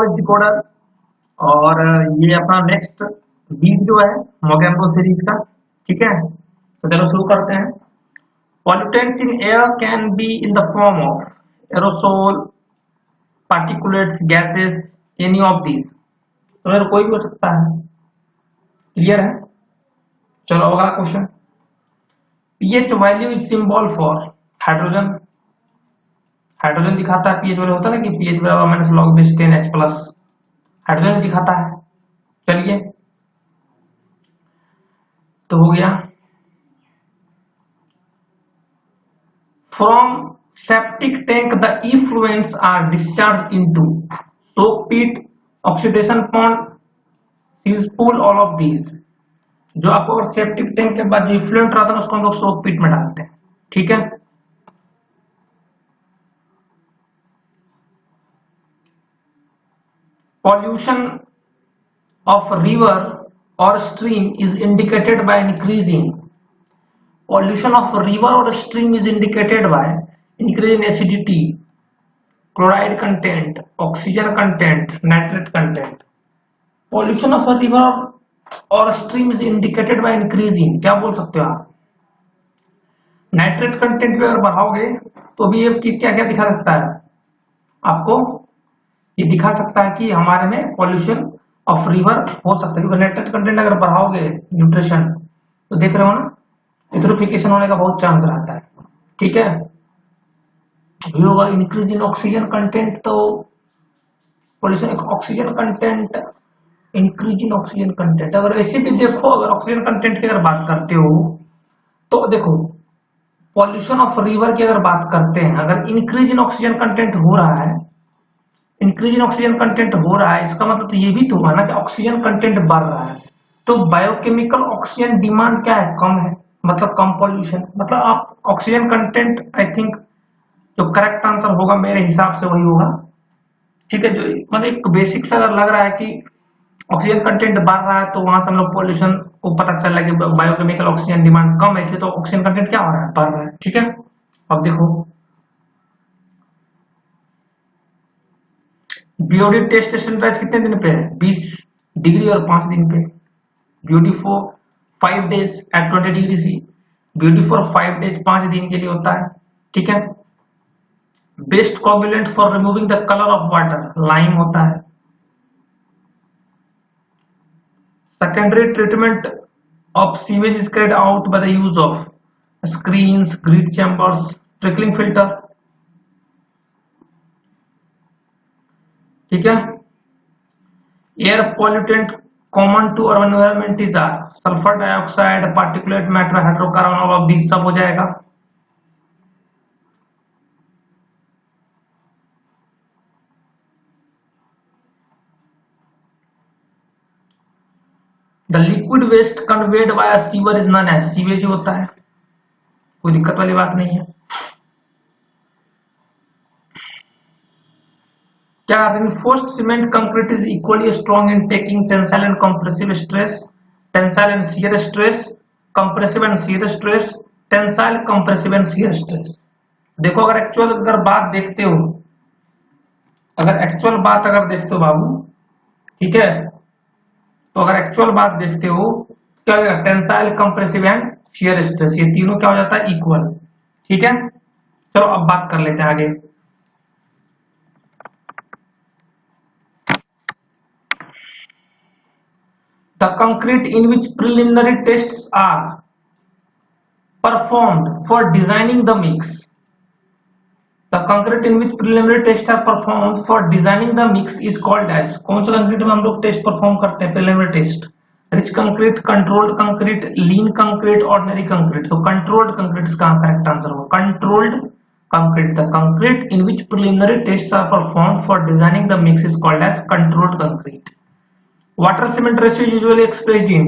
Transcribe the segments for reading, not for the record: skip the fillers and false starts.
Voice decoder. और ये अपना नेक्स्ट वीडियो है मोगेम्बो सीरीज का, ठीक है। तो चलो शुरू करते हैं। Pollutants in air can be in the form of aerosol, particulates, gases, any of these. तो मेरे कोई भी हो सकता है, क्लियर है। चलो अगला question. PH value is symbol for hydrogen. Hydrogen दिखाता है पीएच वैल्यू, होता है ना कि पीएच बराबर minus log base 10H plus, hydrogen दिखाता है। चलिए तो हो गया। From septic tank the effluents are discharge into soak pit, oxidation pond, cess pool, all of these. जो आपको सेप्टिक टैंक के बाद जो इफ्लुएंट रहता है उसको हम लोग सोक पिट में डालते हैं, ठीक है। Pollution of river or stream is indicated by increasing. Pollution of river or stream is indicated by increase in acidity, chloride content, oxygen content, nitrate content. Pollution of a river or stream is indicated by increasing. क्या बोल सकते हो आप? Nitrate content भी अगर बढ़ाओगे तो भी ये क्या क्या दिखा सकता है आपको? ये दिखा सकता है कि हमारे में पॉल्यूशन ऑफ रिवर हो सकता है, क्योंकि नाइट्रेट कंटेंट अगर बढ़ाओगे न्यूट्रिशन तो देख रहे हो ना, यूट्रोफिकेशन होने का बहुत चांस रहता है, ठीक है। होगा इंक्रीज इन ऑक्सीजन कंटेंट, तो pollution oxygen content, increase in oxygen content. अगर ऐसे भी देखो, अगर ऑक्सीजन कंटेंट की अगर बात करते हो तो देखो पॉल्यूशन ऑफ रिवर की अगर बात करते हैं, अगर इंक्रीज इन ऑक्सीजन कंटेंट हो रहा है, इंक्रीज इन ऑक्सीजन कंटेंट हो रहा है, इसका मतलब तो ये भी तो हुआ ना कि ऑक्सीजन कंटेंट बढ़ रहा है। तो बायोकेमिकल ऑक्सीजन डिमांड क्या है? कम है, मतलब कम पॉल्यूशन। मतलब आप ऑक्सीजन कंटेंट, आई थिंक जो करेक्ट आंसर होगा मेरे हिसाब से वही होगा, ठीक है। जो मतलब एक बेसिक से अगर लग रहा है कि ऑक्सीजन कंटेंट बढ़ रहा है तो वहां से हम लोग पॉल्यूशन को पता चल रहा है कि बायोकेमिकल ऑक्सीजन डिमांड कम है, इसलिए तो ऑक्सीजन कंटेंट क्या हो रहा है? बढ़ रहा है, ठीक है। अब देखो बीओडी टेस्ट स्टैंडर्ड कितने दिन पे है? 20 डिग्री और 5 दिन पे। BOD for 5 days at 20 degree C, BOD for 5 days 5 दिन के लिए होता है, ठीक है। Best coagulant for removing the colour of water, lime होता है। Secondary treatment of sewage is carried out by the use of screens, grid chambers, trickling filter, ठीक है। Air pollutant common to urban environment is sulphur dioxide, particulate matter, hydrocarbon, all of this सब हो जाएगा। The liquid waste conveyed by sewer is known as sewage होता है, कोई दिक्कत वाली बात नहीं है। क्या reinforced cement concrete is equally strong in taking tensile and compressive stress, tensile and shear stress, compressive and shear stress, tensile, compressive and shear stress? देखो अगर एक्चुअल अगर बात देखते हो, अगर एक्चुअल बात अगर देखते हो बाबू, ठीक है, तो अगर एक्चुअल बात देखते हो क्या होगा? Tensile, compressive and shear stress, ये तीनों क्या हो जाता है? इक्वल, ठीक है। चलो अब बात कर लेते हैं आगे। The concrete in which preliminary tests are performed for designing the mix. The concrete in which preliminary tests are performed for designing the mix is called as, कौन सा कंक्रीट में हम लोग टेस्ट परफॉर्म करते हैं? preliminary test. Rich concrete, controlled concrete, lean concrete, ordinary concrete. तो controlled concrete इसका correct answer होगा, controlled concrete. The concrete in which preliminary tests are performed for designing the mix is called as controlled concrete. Water cement ratio usually expressed in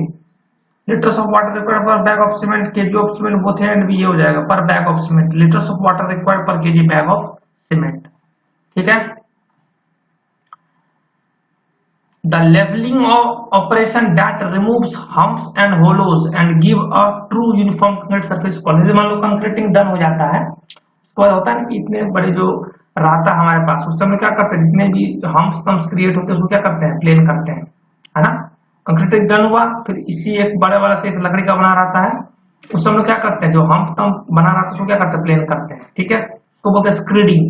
liters of water required per bag of cement, kg of cement, both है and भी ये हो जाएगा per bag of cement, liters of water required per kg bag of cement, ठीक है। The leveling of operation that removes humps and hollows and give a true uniform concrete surface. College मान लो concreting done हो जाता है, उसके बाद होता है कि इतने बड़े जो रहता है हमारे पास, उस समय क्या करते हैं, जितने भी हम्प्स कम्स क्रिएट होते हैं उसको क्या करते हैं, प्लेन करते हैं, है ना। कंक्रीट डन हुआ, फिर इसी एक बड़े वाला से एक लकड़ी का बना रहता है, उस समय क्या करते हैं, जो हम्प कम बना रहता है उसको क्या करते हैं, प्लेन करते हैं, ठीक है। उसको बोलते हैं स्क्रीडिंग।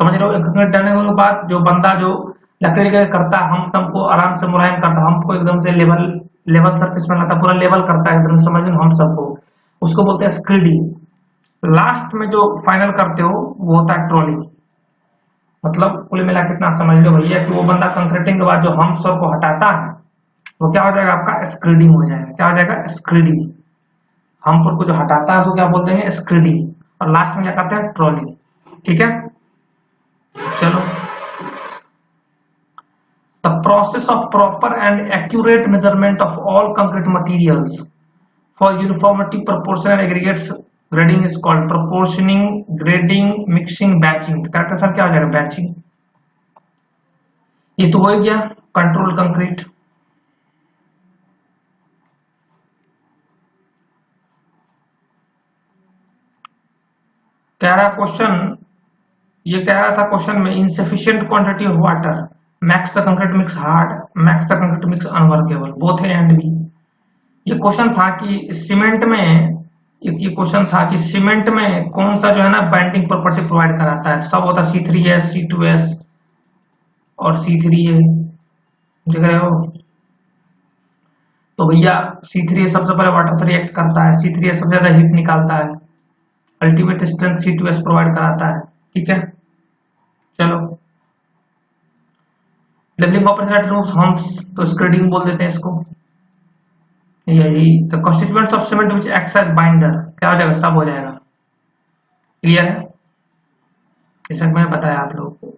समझ रहे हो। कंक्रीट डन होने के बाद जो बंदा जो लकड़ी का करता है, हम को आराम से मुलायम करता है, हमको एकदम से लेवल लेवल सरफेस में लाता, पूरा लेवल करता है एकदम, समझ लो हम सबको, उसको बोलते हैं स्क्रीडिंग। लास्ट में जो फाइनल करते हो वो होता है ट्रॉली। मतलब कुल मिला के इतना समझ लो भैया कि वो बंदा कंक्रीटिंग के बाद जो हम सब को हटाता है वो क्या हो जाएगा, आपका स्क्रीडिंग हो जाएगा। क्या हो जाएगा, स्क्रीडिंग। हम को जो हटाता है उसको क्या बोलते हैं, स्क्रीडिंग। और लास्ट में क्या करते हैं, ट्रॉली। ठीक है, चलो। The process of proper and accurate measurement of all concrete materials for uniformity, proportion and aggregates grading is called proportioning, grading, mixing, batching। तो करेक्ट आंसर क्या हो जाएगा, बैचिंग। ये तो हो गया कंट्रोल कंक्रीट। कह रहा क्वेश्चन, ये कह रहा था क्वेश्चन में, insufficient quantity of water makes the concrete mix hard, makes the concrete mix unworkable, both A and B. ये क्वेश्चन था कि सीमेंट में, ये क्वेश्चन था कि सीमेंट में कौन सा जो है ना बाइंडिंग प्रॉपर्टी प्रोवाइड कराता है। सब होता है C3S, C2S और C3A, देख रहे हो। तो भैया C3A सबसे पहले वाटर से रिएक्ट करता है, C3A सबसे ज्यादा हीट निकालता है, अल्टीमेट स्ट्रेंथ C2S प्रोवाइड कराता है। ठीक है, चलो। लेवलिंग ऑफ हम्प्स, तो स्क्रीडिंग बोल देते हैं इसको। यही तो constituents of cement which acts as binder, क्या हो जाएगा, सब हो जाएगा। क्लियर है, जैसा मैंने बताया आप लोगों को।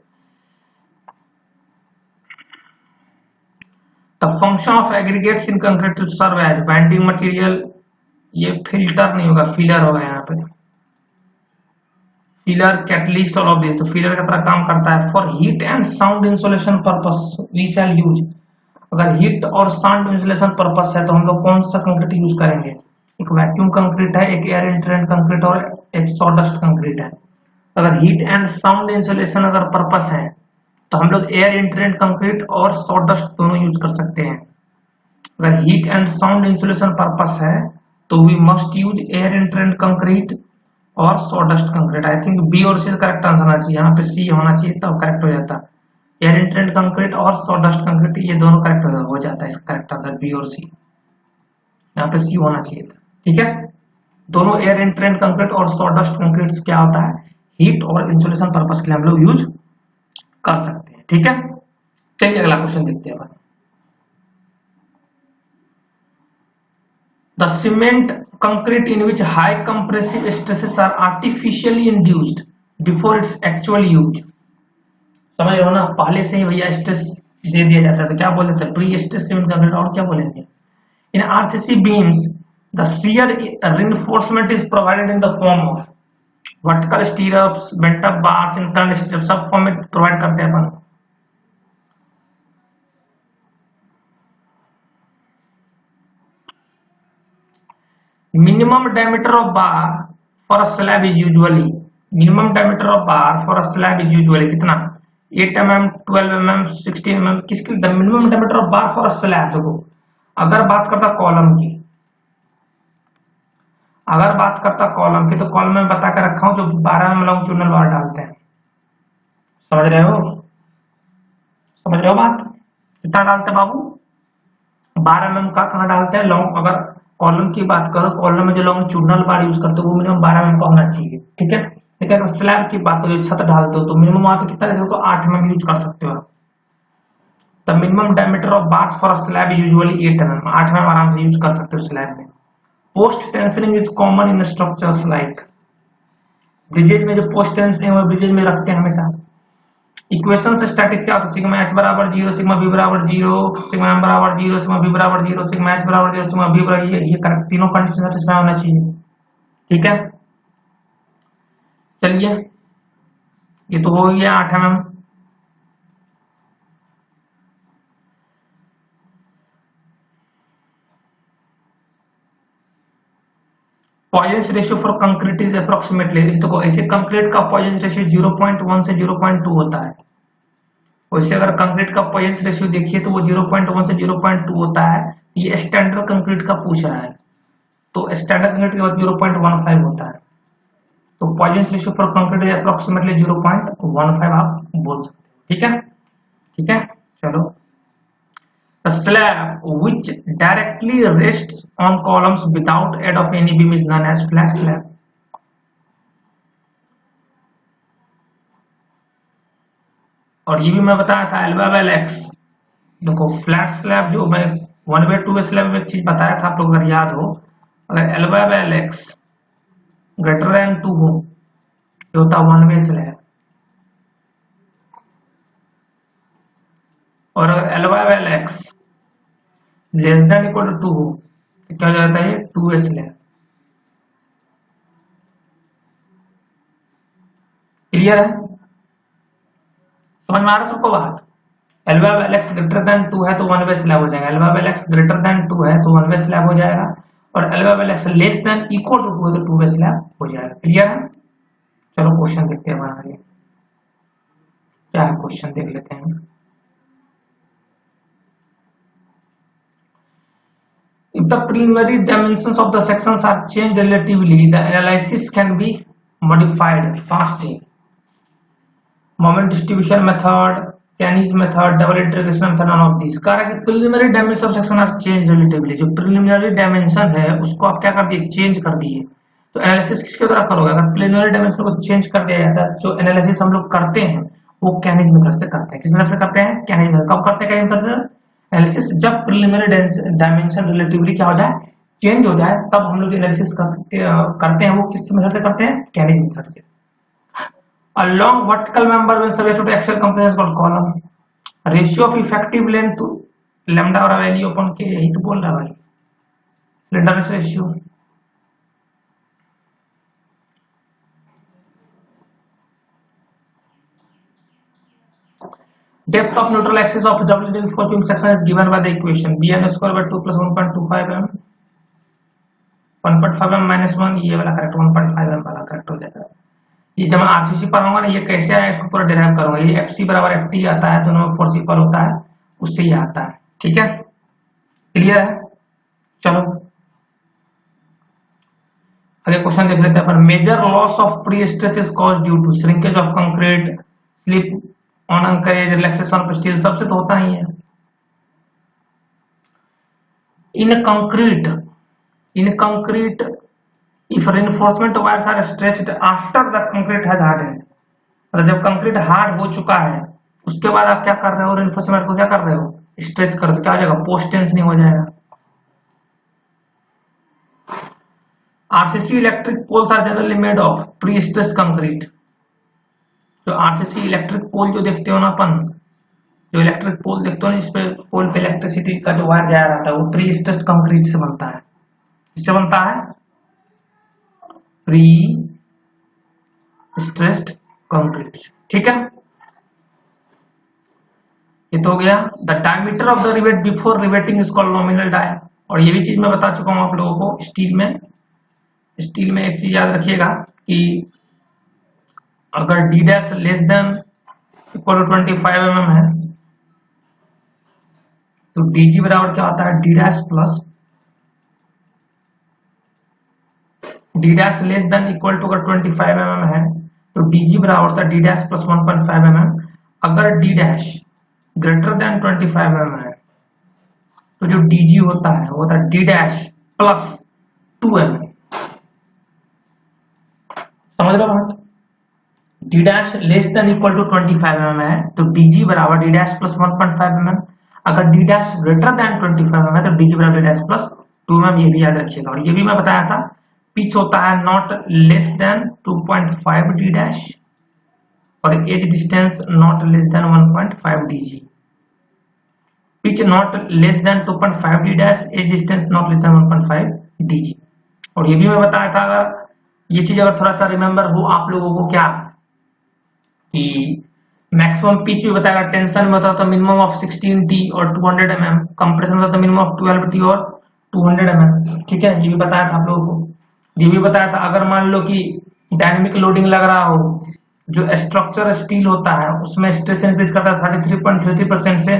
The function of aggregates in concrete to serve as binding material, ये फिल्टर नहीं होगा, फिलर होगा यहाँ पे। Filler, catalyst, all of this, तो फिलर का तरह काम करता है। For heat and sound insulation purpose we shall use, अगर हीट और साउंड इंसुलेशन पर्पस है तो हम लोग कौन सा कंक्रीट यूज करेंगे, एक वैक्यूम कंक्रीट है, एक एयर इंटरेंट कंक्रीट और एक सॉडस्ट कंक्रीट है। अगर हीट एंड साउंड इंसुलेशन अगर पर्पस है तो हम लोग एयर इंटरेंट कंक्रीट और सॉडस्ट दोनों यूज कर सकते हैं। अगर heat and sound insulation purpose है तो we must use air entrained concrete और sawdust concrete. I think B और सी करेक्ट आंसर होना चाहिए, यहाँ पे सी होना चाहिए तब करेक्ट हो जाता। एयर इंटरेंट कंक्रीट और सॉडस्ट कंक्रीट ये दोनों करेक्ट हो जाता है, इसका करेक्ट आंसर बी और सी, यहाँ पे सी होना चाहिए था। ठीक है, दोनों एयर इंटरेंट कंक्रीट और सॉडस्ट कंक्रीट क्या होता है, हीट और इंसुलेशन पर्पस के लिए हम लोग यूज कर सकते हैं। ठीक है, चलिए अगला क्वेश्चन देखते हैं अपन। The cement concrete in which high compressive stresses are artificially induced before its actual use. समझ रहे हो ना, पहले से ही भैया स्ट्रेस दे दिया जाता है तो क्या बोलते हैं, प्री स्ट्रेस सीमेंट कंक्रीट, और क्या बोलेंगे। In RCC beams the shear reinforcement is provided in the form of vertical stirrups, bent up bars, internal stirrup, सब फॉर्म में प्रोवाइड करते हैं अपन। Minimum diameter of bar for a slab is usually, minimum diameter of bar for a slab is usually कितना, 8 mm, 12 mm, 16 mm, किसकी minimum diameter of bar for a slab. देखो अगर बात करता कॉलम की, अगर बात करता कॉलम की, तो कॉलम में बता कर रखा हूं जो 12 mm लॉन्ग चूनल बार डालते हैं। समझ रहे हो, समझ रहे हो बात, कितना डालते हैं बाबू, 12 mm का कहाँ डालते हैं लॉन्ग। अगर कॉलम की बात करो, कॉलम में जो लॉन्ग चूनल बार यूज करते हो वो मिनिमम 12 mm का होना चाहिए। ठीक है, लेकिन अगर स्लैब की बात करो, छत डालते हो तो मिनिमम वहां पे कितना ले सकते हो, 8 mm यूज कर सकते हो। The minimum diameter of bars for a slab usually 8 mm, 8 mm आराम से यूज कर सकते हो स्लैब में। Post tensioning is common in structures like, bridges में जो पोस्ट टेंशनिंग है ब्रिजेज में रखते हैं हमेशा। इक्वेशन से स्टैटिक्स क्या होता है, सिग्मा h बराबर 0, सिग्मा b बराबर 0, सिग्मा m बराबर 0, सिग्मा b बराबर 0, सिग्मा h बराबर 0, सिग्मा b बराबर, ये करेक्ट तीनों कंडीशन सेटिस्फाई होना चाहिए। ठीक है, चलिए ये तो हो गया 8 mm। Poisson ratio for concrete is approximately, देखो ऐसे कंक्रीट का पॉइजन रेशियो 0.1 से 0.2 होता है। वैसे अगर कंक्रीट का पॉइजन रेशियो देखिए तो वो 0.1 से 0.2 होता है। ये स्टैंडर्ड कंक्रीट का पूछ रहा है, तो स्टैंडर्ड कंक्रीट के बाद 0.15 होता है। तो Poisson ratio for concrete is approximately 0.15 आप बोल सकते हो। ठीक है, ठीक है, चलो। The slab which directly rests on columns without aid of any beam is known as flat slab. और ये भी मैं बताया था L/X। देखो फ्लैट स्लैब जो मैं 1/2 स्लैब में एक चीज बताया था आप लोग अगर याद हो, अगर L/X ग्रेटर देन 2 हो तो होता 1 वे स्लैब, और अगर L/X less than equal to 2 हो तो क्या हो जाता है 2 वे स्लैब। क्लियर है, समझ में आ रहा है सबको बात? L/X ग्रेटर देन 2 है तो 1 वे स्लैब हो जाएगा, L/X ग्रेटर देन 2 है तो 1 वे स्लैब हो जाएगा, और L/X less than equal to 2 है तो 2 वे स्लैब हो जाएगा। क्लियर है, चलो क्वेश्चन देखते हैं हमारा ये क्या है, क्वेश्चन देख लेते हैं। If the preliminary dimensions of the sections are changed relatively, the analysis can be modified fastly. Moment distribution method, Canny's method, double integration method, none of these. कह रहा है कि preliminary dimensions of section are changed relatively. जो preliminary dimension है उसको आप क्या कर दिए, चेंज कर दिए। तो एनालिसिस किसके द्वारा करोगे? अगर preliminary dimension को चेंज कर दिया जाता है, जो एनालिसिस हम लोग करते हैं वो कैनिज मेथड से करते हैं। किस मेथड से करते हैं? कैनिज मेथड। कब करते हैं कैनिज मेथड से एनालिसिस? जब प्रिलिमिनरी डायमेंशन रिलेटिवली क्या हो जाए, चेंज हो जाए, तब हम लोग एनालिसिस करते हैं। वो किस मेथड से करते हैं? कैनिज मेथड से। A long vertical member when subject to axial compression called column. Ratio of effective length to lambda और वैल्यू अपन के, यही तो बोल रहा है भाई, slenderness ratio. Depth of neutral axis of double four beam section is given by the equation bn square by 2 plus 1.25 m 1.5 m minus 1, ये वाला करेक्ट 1.5 m वाला करेक्ट हो जाएगा। ये जब मैं आरसीसी पढ़ूंगा ना, ये कैसे आया इसको पूरा डिराइव करूंगा। ये एफसी बराबर एफटी आता है, दोनों में फोर्स इक्वल होता है, उससे ये आता है। ठीक है, क्लियर है, चलो आगे क्वेश्चन देख लेते हैं अपन। Major loss of pre stress is caused due to shrinkage of concrete, slip on anchorage, relaxation of steel, सबसे तो होता ही है। In concrete if reinforcement wires are stretched after the concrete has hardened, मतलब जब कंक्रीट हार्ड हो चुका है उसके बाद आप क्या कर रहे हो, reinforcement को क्या कर रहे हो, स्ट्रेच कर दो, क्या हो जाएगा, पोस्ट टेंशनिंग हो जाएगा। RCC electric poles are generally made of pre stressed concrete. जो आरसीसी इलेक्ट्रिक पोल जो देखते हो ना अपन, जो इलेक्ट्रिक पोल देखते हो ना जिसपे पोल पे इलेक्ट्रिसिटी का जो वायर जाया रहता है, वो प्री स्ट्रेस्ड कंक्रीट से बनता है। इससे बनता है प्री स्ट्रेस्ड कंक्रीट। ठीक है, ये तो हो गया। The diameter of the rivet before riveting is called nominal dia. और ये भी चीज मैं बता चुका हूं आप लोगों को। स्टील में एक चीज याद रखिएगा कि अगर D dash less than equal to 25 mm है तो डीजी बराबर क्या होता है, D dash plus D dash less than equal to अगर 25 mm है तो डीजी बराबर होता है डी डैश प्लस 1.5 mm। अगर D dash greater than 25 mm है तो जो डीजी होता है वो होता है डी डैश प्लस 2 mm। समझ लो बात, D dash less than equal to 25 mm है तो डीजी बराबर डी डैश प्लस 1.5 mm। अगर D dash greater than 25 mm है तो डीजी बराबर डी डैश प्लस 2 mm। ये भी याद रखिएगा। और ये भी मैं बताया था, पिच होता है not less than 2.5 D dash और edge distance not less than 1.5 DG. Pitch not less than 2.5 D dash, edge distance not less than 1.5 DG. और ये भी मैं बताया था, अगर ये चीज अगर थोड़ा सा रिमेंबर हो आप लोगों को, क्या कि मैक्सिमम पिच भी बताया, टेंशन में होता तो मिनिमम ऑफ 16 टी और 200 mm, कंप्रेशन में होता तो मिनिमम ऑफ 12 टी और 200 mm। ठीक है, ये भी बताया था आप लोगों को। ये भी बताया था, अगर मान लो कि डायनेमिक लोडिंग लग रहा हो, जो स्ट्रक्चर स्टील होता है उसमें स्ट्रेस इंक्रीज करता है 33.33% से,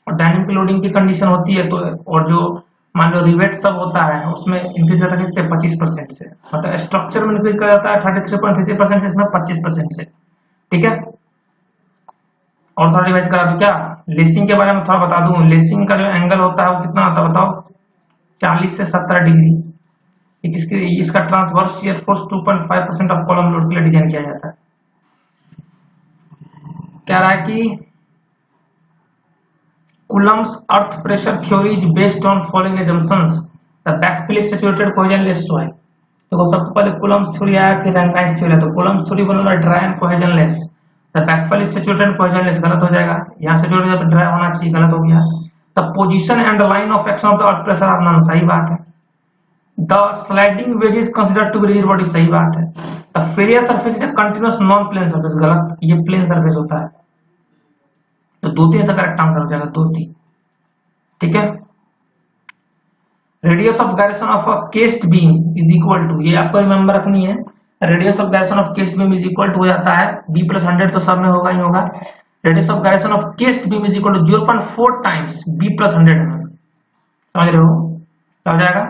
और डायनेमिक लोडिंग की कंडीशन होती है तो, और जो मान लो रिवेट सब होता है उसमें इंक्रीज करता है किससे 25% से, मतलब स्ट्रक्चर में इंक्रीज कर जाता है 33.33% से, इसमें 25% से। ठीक है, और थोड़ा रिवाइज करा दूं क्या, लेसिंग के बारे में थोड़ा बता दूं। लेसिंग का जो एंगल होता है वो कितना होता है बताओ, 40 से 70 डिग्री। इसका transverse shear force 2.5% of column load के लिए डिजाइन किया जाता है। कह रहा है कि Coulomb's earth pressure theory is based on following assumptions: the backfill is situated cohesionless soil। देखो सबसे पहले Coulomb's theory आया, फिर Rankines theory, तो Coulomb's theory बना dry and cohesionless, the backfill is situated cohesionless, गलत हो जाएगा, यहाँ situated जब ड्राई होना चाहिए, गलत हो गया। The position and the line of action of the earth pressure are none, सही बात है। The sliding wedge is considered to be rigid body, सही बात है। The failure surface is a continuous non-plane surface, गलत, ये plane surface होता है। तो 2-3 से करेक्ट आंसर हो जाएगा, 2-3। ठीक है, radius of gyration of a cased beam is equal to, ये आपको रिमेंबर रखनी है, radius of gyration of cased beam is equal to हो जाता है b+100, तो सब में होगा ही होगा। Radius of gyration of cased beam is equal to 0.4 times b+100 mm, समझ रहे हो, क्या हो जाएगा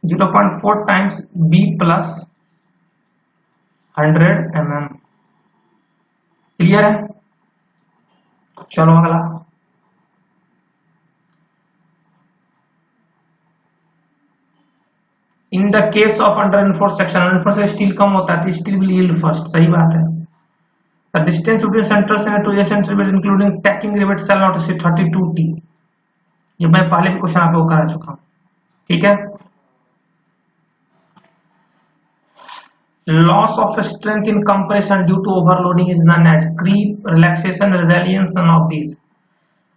0.4 टाइम्स b+100 mm। क्लियर है, चलो अगला। In the case of under enforce section, enforce से स्टील कम होता है तो स्टील विल यील्ड फर्स्ट, सही बात है। The distance between centres and two adjacent rivet including tacking rivet shall not exceed 32t, ये मैं पहले भी क्वेश्चन आपको करा चुका हूं। ठीक है, loss of strength in compression due to overloading is known as creep, relaxation, resilience, none of this.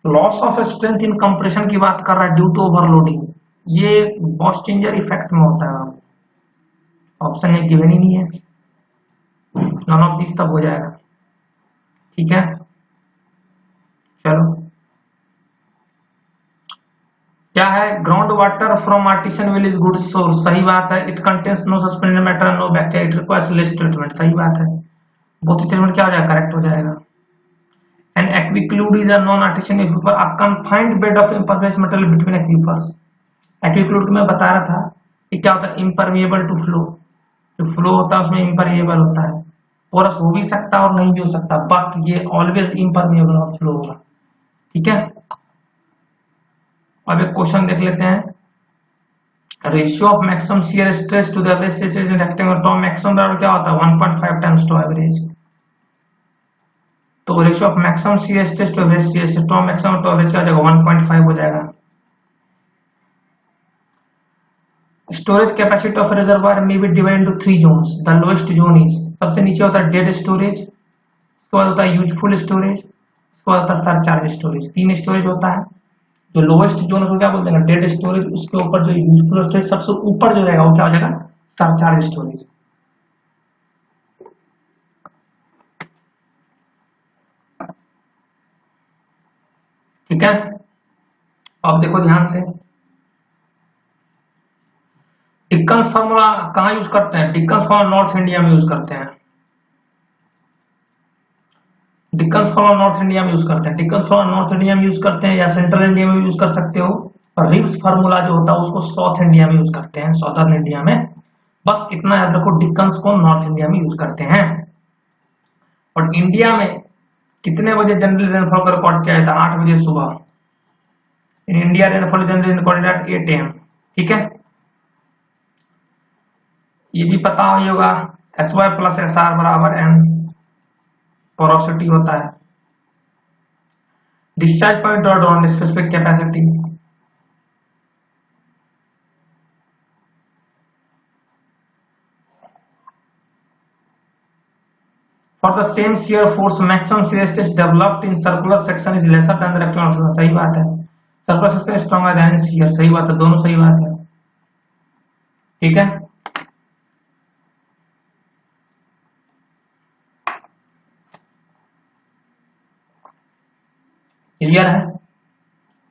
Loss of strength in compression की बात कर रहा है ड्यू टू ओवरलोडिंग, ये बॉस्टिंजर इफेक्ट में होता है, ऑप्शन में गिवन ही नहीं है, नन ऑफ दिस तब हो जाएगा। ठीक है, चलो क्या है, ground water from artesian well is good source, सही बात है। It contains no suspended matter, no bacteria, it requires less treatment, सही बात है। बोथ ट्रीटमेंट क्या हो जाएगा, करेक्ट हो जाएगा। And aquiclude is a non artesian aquifer, a confined bed of impervious material between aquifers. Aquiclude में बता रहा था कि क्या होता है, इम्परमिएबल टू फ्लो, जो फ्लो होता है उसमें इम्परमिएबल होता है, पोरस हो भी सकता है और नहीं भी हो सकता, बट ये ऑलवेज इम्परमिएबल ऑफ फ्लो होगा। ठीक है, अब एक क्वेश्चन देख लेते हैं, ratio of maximum shear stress to the average stress in rectangle, top maximum बराबर क्या होता है 1.5 टाइम्स टॉप एवरेज, तो ratio of maximum shear stress to average shear stress, top maximum to average क्या हो जाएगा 1.5 हो जाएगा। स्टोरेज कैपेसिटी ऑफ रिजर्वायर में be divide into 3 zones, the lowest zone is, सबसे नीचे होता है डेड स्टोरेज, उसके बाद होता है यूजफुल स्टोरेज, उसके बाद होता है सरचार्ज स्टोरेज, 3 स्टोरेज होता है। जो लोएस्ट जोन को क्या बोलते हैं, डेड स्टोरेज, उसके ऊपर जो यूजफुल स्टोरेज सबसे ऊपर जो रहेगा वो क्या हो जाएगा सरचार्ज स्टोरेज। ठीक है, अब देखो ध्यान से, डिकन्स फार्मूला कहाँ यूज करते हैं, डिकन्स फार्मूला नॉर्थ इंडिया में यूज करते हैं, डिकन्स फार्मूला नॉर्थ इंडिया में यूज करते हैं, डिकन्स फार्मूला नॉर्थ इंडिया में यूज करते हैं या सेंट्रल इंडिया में यूज कर सकते हो, और रिम्स फार्मूला जो होता है उसको साउथ इंडिया में यूज करते हैं, साउथर्न इंडिया में, बस इतना याद रखो, डिकन्स को नॉर्थ इंडिया में यूज करते हैं। और इंडिया में कितने बजे जनरल रेनफॉल का रिकॉर्ड किया जाता है, 8 बजे सुबह, in India rainfall general recorded at 8 AM। ठीक है, ये भी पता ही होगा, SY प्लस SR बराबर N पोरोसिटी होता है, discharge point dot on specific capacity, for the same shear force maximum shear stress developed in circular section is lesser than the rectangular section, सही बात है। Circular section stronger than shear, सही बात है, दोनों सही बात है। ठीक है, क्लियर है,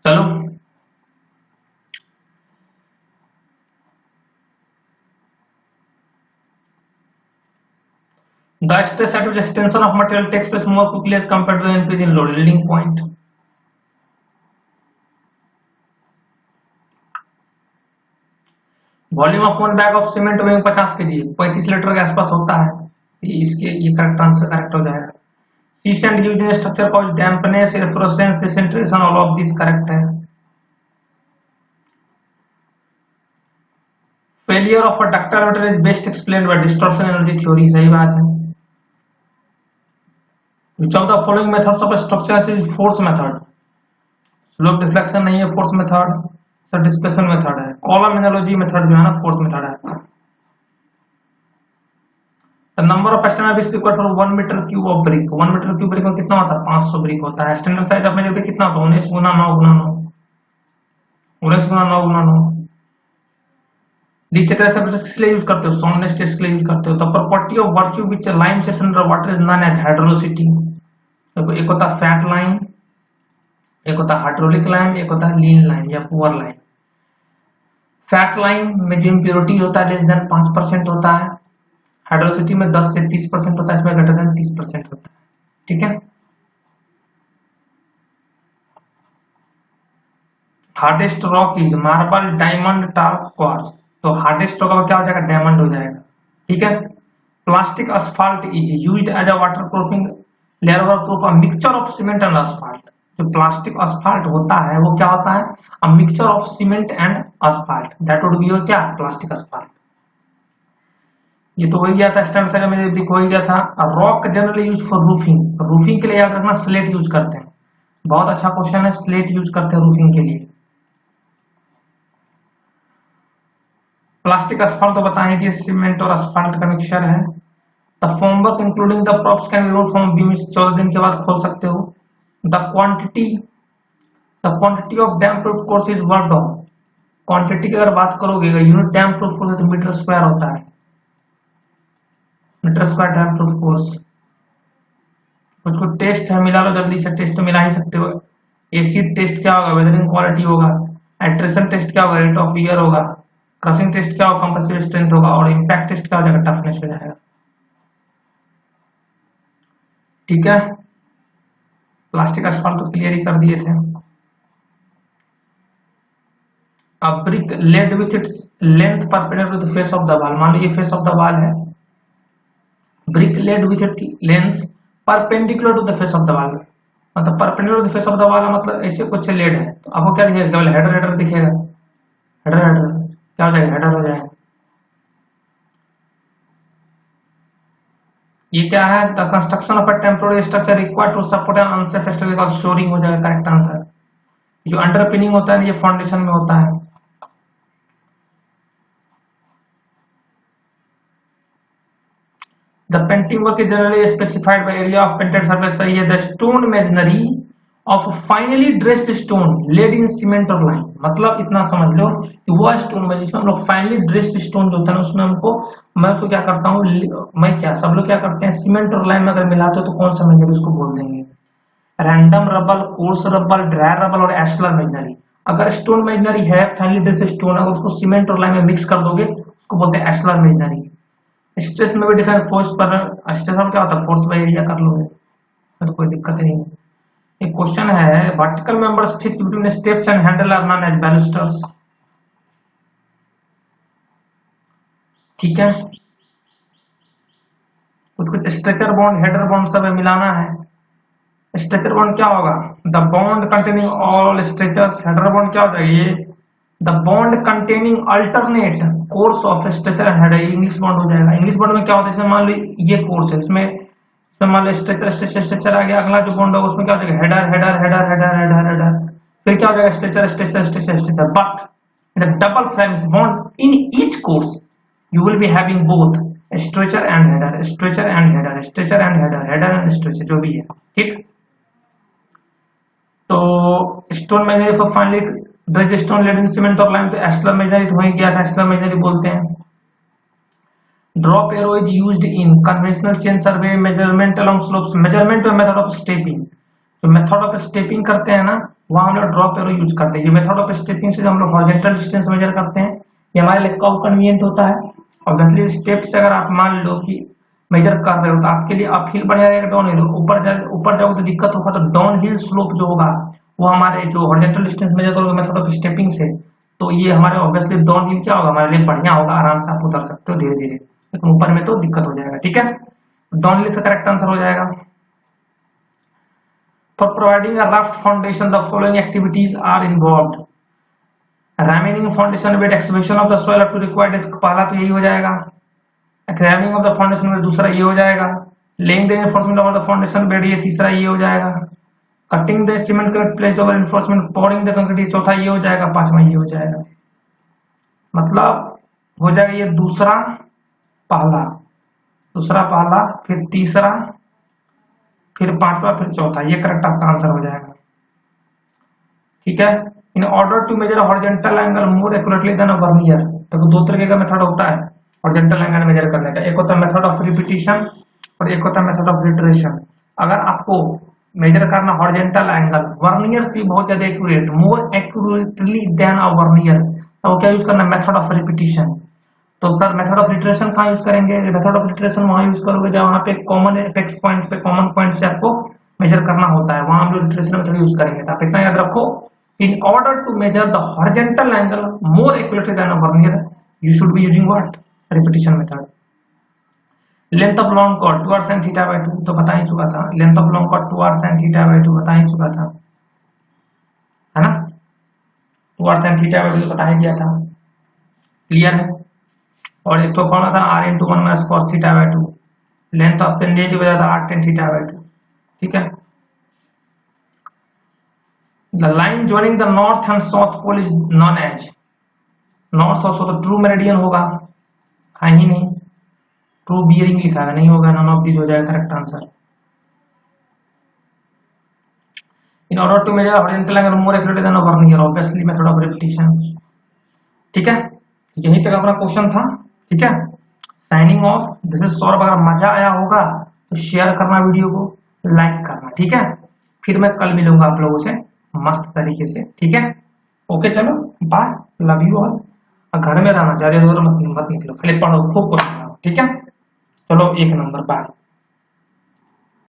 चलो The stress at which extension of material takes place more quickly as compared to the increase in load, yielding point. Volume of one bag of cement weighing 50 kg 35 litre के आसपास होता है। इसके ये करेक्ट आंसर करेक्ट हो जाएगा। Sea sand used in structure called dampness, efflorescence, disintegration, all of this correct है। Failure of a ductile material is best explained by distortion energy theory, सही बात है। Which of the following methods of structure is force method? Slope deflection नहीं है, force method, sir displacement method है। Column analogy method जो है ना force method है। The number of external bricks required for 1 metre cube of brick, 1 metre cube brick में कितना होता है? 500 ब्रिक होता है। स्टैंडर्ड साइज ऑफ मेजर कितना होता है? 19 गुना 9 गुना 9, 19 गुना 9 गुना 9। रीचेक रेसिप्रोसिटी किस लिए यूज करते हो? साउंडनेस टेस्ट के लिए यूज करते हो। The property of virtue which lime sets under water is known as hydraulicity. देखो एक होता है फैट लाइम, एक होता है हाइड्रोलिक लाइम, एक होता है लीन लाइम या पुअर लाइम। फैट लाइम में जो इम्प्योरिटी होता है लेस देन 5% होता है, हाइड्रोसिटी में 10 से 30% होता है, इसमें ग्रेटर देन 30% होता है। ठीक है। Hardest rock is marble, diamond, talc, quartz. तो हार्डेस्ट रॉक क्या हो जाएगा? डायमंड हो जाएगा। ठीक है। Plastic asphalt is used as a water proofing layer over proof a mixture of cement and asphalt. जो प्लास्टिक असफाल्ट होता है वो क्या होता है? A mixture of cement and asphalt, that would be क्या? Plastic asphalt. ये तो हो गया था स्टैंडर्ड साइज में ब्रिक हो गया था। Rock generally use for roofing, roofing के लिए याद रखना स्लेट यूज करते हैं। बहुत अच्छा क्वेश्चन है, स्लेट यूज करते हैं रूफिंग के लिए। प्लास्टिक असफाल्ट तो बताएं कि सीमेंट और असफाल्ट का मिक्सचर है। The formwork including the props can be rolled from beam, 14 दिन के बाद खोल सकते हो। The quantity of damp proof force is worked on. Quantity की अगर बात करोगे, यूनिट डैम प्रूफ फोर्स तो मीटर स्क्वायर होता है, metre square damp proof force. कुछ टेस्ट है, मिला लो जल्दी से, टेस्ट तो मिला ही सकते हो। एसिड टेस्ट क्या होगा? वेदरिंग क्वालिटी होगा। एट्रेशन टेस्ट क्या होगा? रेट ऑफ वियर होगा। क्रशिंग टेस्ट क्या होगा? कंप्रेसिव स्ट्रेंथ होगा। और इंपैक्ट टेस्ट क्या हो जाएगा? टफनेस हो जाएगा। ठीक है। प्लास्टिक असफाल्ट तो क्लियर ही कर दिए थे। अब brick laid with its length perpendicular to the face of the wall. मान लो ये फेस ऑफ द वॉल है, brick laid with it length perpendicular to the face of the wall, मतलब perpendicular to the face of the wall मतलब ऐसे कुछ lead है तो आपको क्या दिखेगा? केवल हेडर हेडर दिखेगा। हेडर हेडर क्या हो जाएगा? हेडर हो जाएगा। ये क्या है? The construction of a temporary structure required to support an unsafe structure, shoring हो जाएगा करेक्ट आंसर। जो अंडरपिनिंग होता है ये फाउंडेशन में होता है। The painting work is generally specified by area of painted surface, सही है। The stone masonry of finely dressed stone laid in cement or lime, मतलब इतना समझ लो कि वो स्टोन में जिसमें हम लोग फाइनली ड्रेस्ड स्टोन जो होता है उसमें हमको, मैं उसको क्या करता हूँ, मैं क्या सब लोग क्या करते हैं, सीमेंट और लाइम अगर मिलाते हो तो कौन सा मेजनरी उसको बोल देंगे? Random rubble, course rubble, dry rubble और एस्लर मेजनरी। अगर स्टोन मेजनरी है फाइनली ड्रेस्ड स्टोन, अगर उसको सीमेंट और लाइम में मिक्स कर दोगे उसको बोलते हैं एस्लर मेजनरी। स्ट्रेस में भी डिफाइन फोर्स पर, स्ट्रेस में क्या होता है? फोर्स बाय एरिया कर लोगे तो कोई दिक्कत नहीं है। एक क्वेश्चन है, vertical members fixed between steps and handle are known as balusters. ठीक है। कुछ स्ट्रेचर बॉन्ड, हेडर बॉन्ड सब मिलाना है। स्ट्रेचर बॉन्ड क्या होगा? The bond containing all stretchers. Header bond क्या होता है? ये the bond containing alternate course of stretcher and header, English bond हो जाएगा। इंग्लिश बॉन्ड में क्या होता है? इसमें मान लो ये कोर्स है, इसमें मान लो स्ट्रेचर स्ट्रेचर स्ट्रेचर आ गया, अगला जो बॉन्ड होगा उसमें क्या हो जाएगा? Header header header header header header, फिर क्या हो जाएगा? Stretcher stretcher stretcher stretcher. But in the double frames bond in each course you will be having both stretcher and header, stretcher and header, stretcher and header, header and stretcher जो भी है। ठीक। तो stone masonry for finely dressed stone lead in cement और lime, तो एस्लर masonry तो हो ही गया था, एस्लर मेजनरी बोलते हैं। Drop arrow is used in conventional chain survey, measurement along slopes, measurement और मेथड ऑफ स्टेपिंग। तो मेथड ऑफ स्टेपिंग करते हैं ना, वहां हम लोग ड्रॉप एरो यूज करते हैं। ये मेथड ऑफ स्टेपिंग से हम लोग हॉरिजॉन्टल डिस्टेंस मेजर करते हैं, ये हमारे लिए कब कन्वीनियंट होता है। ऑब्वियसली स्टेप से अगर आप मान लो कि मेजर कर रहे हो तो आपके लिए अप हिल बढ़िया रहेगा, डाउन हिल ऊपर जाओगे तो दिक्कत होगा। तो डाउन हिल स्लोप जो होगा वो हमारे जो हॉरिजॉन्टल डिस्टेंस मेजर करोगे मेथड ऑफ स्टेपिंग से, तो ये हमारे ऑब्वियसली डाउन हिल क्या होगा हमारे लिए बढ़िया होगा, आराम से आप उतर सकते हो धीरे धीरे, लेकिन ऊपर में तो दिक्कत हो जाएगा। ठीक है, डाउन हिल इसका करेक्ट आंसर हो जाएगा। For providing a rough foundation the following activities are involved. Ramming foundation with excavation of the soil up to required, पहला तो यही हो जाएगा। रैमिंग ऑफ द फाउंडेशन में दूसरा ये हो जाएगा। Laying the reinforcement of the foundation bed, ये तीसरा ये हो जाएगा। Cutting the cement cut place over reinforcement, pouring the concrete, चौथा ये हो जाएगा, पांचवा ये हो जाएगा। मतलब हो जाएगा ये दूसरा पहला, दूसरा पहला, फिर तीसरा, फिर पांचवा, फिर चौथा, ये करेक्ट आपका आंसर हो जाएगा। ठीक है, in order to measure horizontal angle more accurately than a vernier, तो दो तरीके का मेथड होता है हॉरिजॉन्टल एंगल मेजर करने का, एक होता है मेथड ऑफ रिपीटिशन और एक होता है मेथड ऑफ रिटरेशन। अगर आपको मेजर करना हॉरिजॉन्टल एंगल वर्नियर से बहुत ज्यादा accurate, more accurately than a vernier, तो क्या यूज करना, मेथड ऑफ रिपीटिशन। तो सर मेथड ऑफ रिटरेशन कहाँ यूज करेंगे, मेथड ऑफ रिटरेशन वहां यूज करोगे जब वहां पे कॉमन एपेक्स पॉइंट पे कॉमन पॉइंट से आपको मेजर करना होता है, वहां हम लोग रिटरेशन मेथड यूज करेंगे। तो आप इतना याद रखो, in order to measure the horizontal angle more accurately than a vernier you should be using what, repetition method. Length of long chord 2r sin theta by 2 तो बता ही चुका था, length of long chord 2r sin theta by 2 बता ही चुका था, है ना, 2r sin थीटा बाय 2 बता ही दिया था, क्लियर है। और एक तो कौन था r into 1 minus cos theta by 2, length of पेंडेज हो जाता r tan थीटा बाय 2। ठीक है, the line joining the north and south pole is known as, north और साउथ ट्रू मेरिडियन होगा, है ही नहीं, ट्रू बियरिंग लिखा है नहीं होगा, नॉन ऑफ दीज हो जाएगा correct answer. In order to measure horizontal angle more accurately than a vernier, obviously method of repetition. ठीक है, यहीं तक अपना क्वेश्चन था। ठीक है, signing off, this is Saurabh. अगर मजा आया होगा तो शेयर करना वीडियो को, लाइक करना। ठीक है, फिर मैं कल मिलूंगा आप लोगों से मस्त तरीके से। ठीक है, ओके, चलो बाय, लव यू ऑल। घर में रहना, ज्यादा दूर मत निकलो, खाली पढ़ो, खूब पढ़ो। ठीक है, चलो 1 नंबर, बाय।